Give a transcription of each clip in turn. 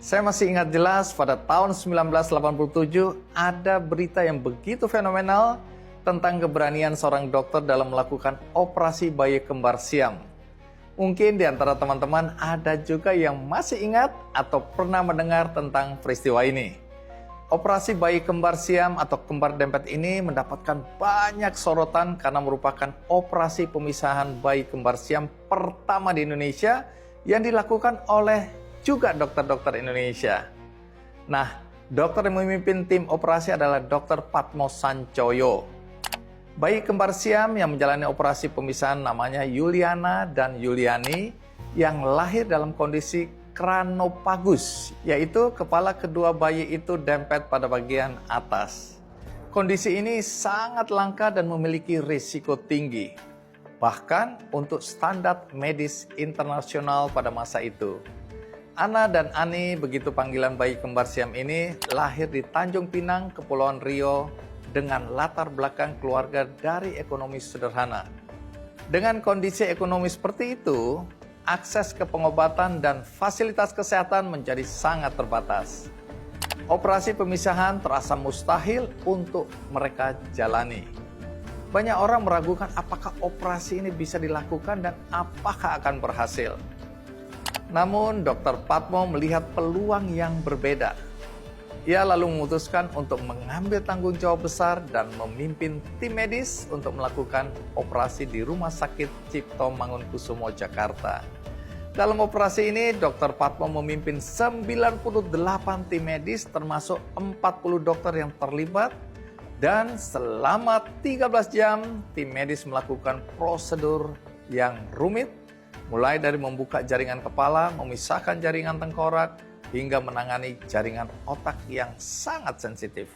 Saya masih ingat jelas pada tahun 1987 ada berita yang begitu fenomenal tentang keberanian seorang dokter dalam melakukan operasi bayi kembar siam. Mungkin di antara teman-teman ada juga yang masih ingat atau pernah mendengar tentang peristiwa ini. Operasi bayi kembar siam atau kembar dempet ini mendapatkan banyak sorotan karena merupakan operasi pemisahan bayi kembar siam pertama di Indonesia yang dilakukan oleh juga dokter-dokter Indonesia. Nah, dokter yang memimpin tim operasi adalah Dr. Patmo Sancoyo. Bayi kembar siam yang menjalani operasi pemisahan namanya Yuliana dan Yuliani yang lahir dalam kondisi kranopagus, yaitu kepala kedua bayi itu dempet pada bagian atas. Kondisi ini sangat langka dan memiliki risiko tinggi, bahkan untuk standar medis internasional pada masa itu. Ana dan Ani, begitu panggilan bayi kembar siam ini, lahir di Tanjung Pinang, Kepulauan Riau, dengan latar belakang keluarga dari ekonomi sederhana. Dengan kondisi ekonomi seperti itu, akses ke pengobatan dan fasilitas kesehatan menjadi sangat terbatas. Operasi pemisahan terasa mustahil untuk mereka jalani. Banyak orang meragukan apakah operasi ini bisa dilakukan dan apakah akan berhasil. Namun, Dr. Patmo melihat peluang yang berbeda. Ia lalu memutuskan untuk mengambil tanggung jawab besar dan memimpin tim medis untuk melakukan operasi di Rumah Sakit Cipto Mangunkusumo, Jakarta. Dalam operasi ini, Dr. Patmo memimpin 98 tim medis termasuk 40 dokter yang terlibat, dan selama 13 jam tim medis melakukan prosedur yang rumit, mulai dari membuka jaringan kepala, memisahkan jaringan tengkorak, hingga menangani jaringan otak yang sangat sensitif.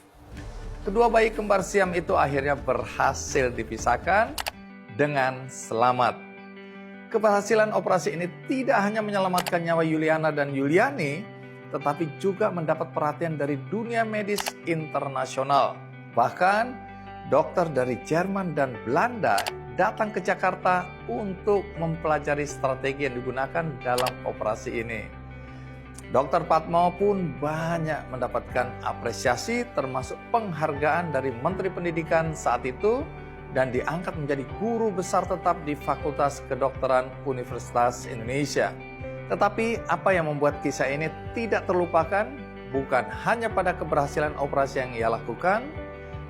Kedua bayi kembar siam itu akhirnya berhasil dipisahkan dengan selamat. Keberhasilan operasi ini tidak hanya menyelamatkan nyawa Yuliana dan Yuliani, tetapi juga mendapat perhatian dari dunia medis internasional. Bahkan, dokter dari Jerman dan Belanda datang ke Jakarta untuk mempelajari strategi yang digunakan dalam operasi ini. Dr. Patmo pun banyak mendapatkan apresiasi termasuk penghargaan dari Menteri Pendidikan saat itu dan diangkat menjadi guru besar tetap di Fakultas Kedokteran Universitas Indonesia. Tetapi apa yang membuat kisah ini tidak terlupakan bukan hanya pada keberhasilan operasi yang ia lakukan,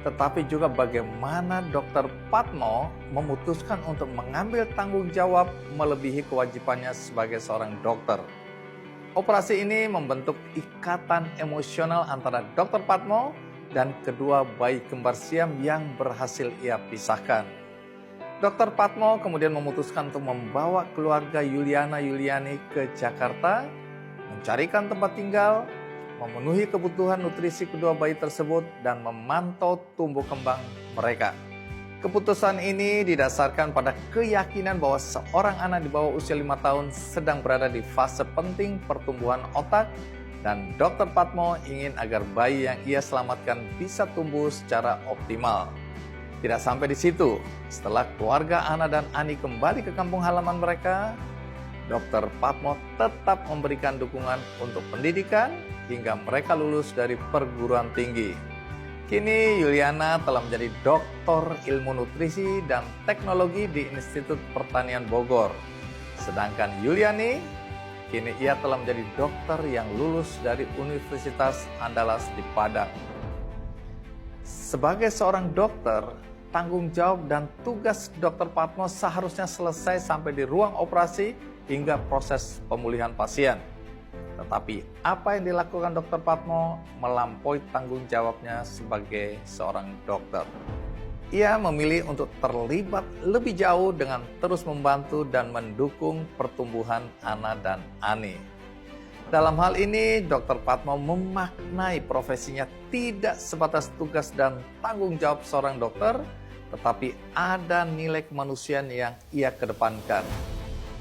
tetapi juga bagaimana Dr. Patmo memutuskan untuk mengambil tanggung jawab melebihi kewajibannya sebagai seorang dokter. Operasi ini membentuk ikatan emosional antara Dr. Patmo dan kedua bayi kembar siam yang berhasil ia pisahkan. Dr. Patmo kemudian memutuskan untuk membawa keluarga Yuliana Yuliani ke Jakarta, mencarikan tempat tinggal, memenuhi kebutuhan nutrisi kedua bayi tersebut, dan memantau tumbuh kembang mereka. Keputusan ini didasarkan pada keyakinan bahwa seorang anak di bawah usia 5 tahun sedang berada di fase penting pertumbuhan otak, dan Dr. Patmo ingin agar bayi yang ia selamatkan bisa tumbuh secara optimal. Tidak sampai di situ, setelah keluarga Ana dan Ani kembali ke kampung halaman mereka, Dr. Patmo tetap memberikan dukungan untuk pendidikan hingga mereka lulus dari perguruan tinggi. Kini Yuliana telah menjadi doktor ilmu nutrisi dan teknologi di Institut Pertanian Bogor. Sedangkan Yuliani, kini ia telah menjadi dokter yang lulus dari Universitas Andalas di Padang. Sebagai seorang dokter, tanggung jawab dan tugas Dr. Patmo seharusnya selesai sampai di ruang operasi hingga proses pemulihan pasien. Tetapi apa yang dilakukan Dr. Patmo melampaui tanggung jawabnya sebagai seorang dokter. Ia memilih untuk terlibat lebih jauh dengan terus membantu dan mendukung pertumbuhan Ana dan Ani. Dalam hal ini, Dr. Patmo memaknai profesinya tidak sebatas tugas dan tanggung jawab seorang dokter, tetapi ada nilai kemanusiaan yang ia kedepankan.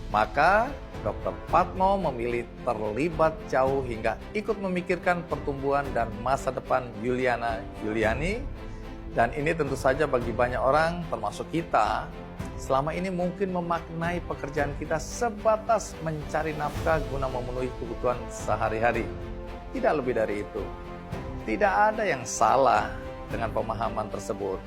Maka, Dr. Patmo memilih terlibat jauh hingga ikut memikirkan pertumbuhan dan masa depan Yuliana Yuliani. Dan ini tentu saja bagi banyak orang, termasuk kita, selama ini mungkin memaknai pekerjaan kita sebatas mencari nafkah guna memenuhi kebutuhan sehari-hari. Tidak lebih dari itu. Tidak ada yang salah dengan pemahaman tersebut.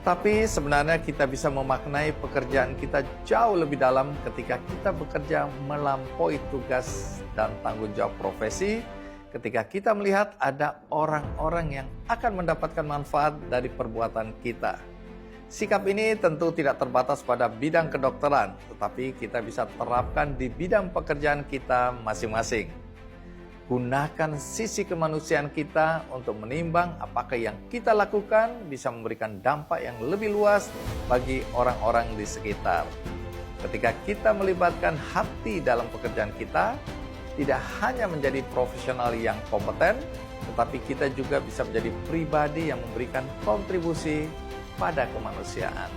Tapi sebenarnya kita bisa memaknai pekerjaan kita jauh lebih dalam ketika kita bekerja melampaui tugas dan tanggung jawab profesi, ketika kita melihat ada orang-orang yang akan mendapatkan manfaat dari perbuatan kita. Sikap ini tentu tidak terbatas pada bidang kedokteran, tetapi kita bisa terapkan di bidang pekerjaan kita masing-masing. Gunakan sisi kemanusiaan kita untuk menimbang apakah yang kita lakukan bisa memberikan dampak yang lebih luas bagi orang-orang di sekitar. Ketika kita melibatkan hati dalam pekerjaan kita, tidak hanya menjadi profesional yang kompeten, tetapi kita juga bisa menjadi pribadi yang memberikan kontribusi pada kemanusiaan.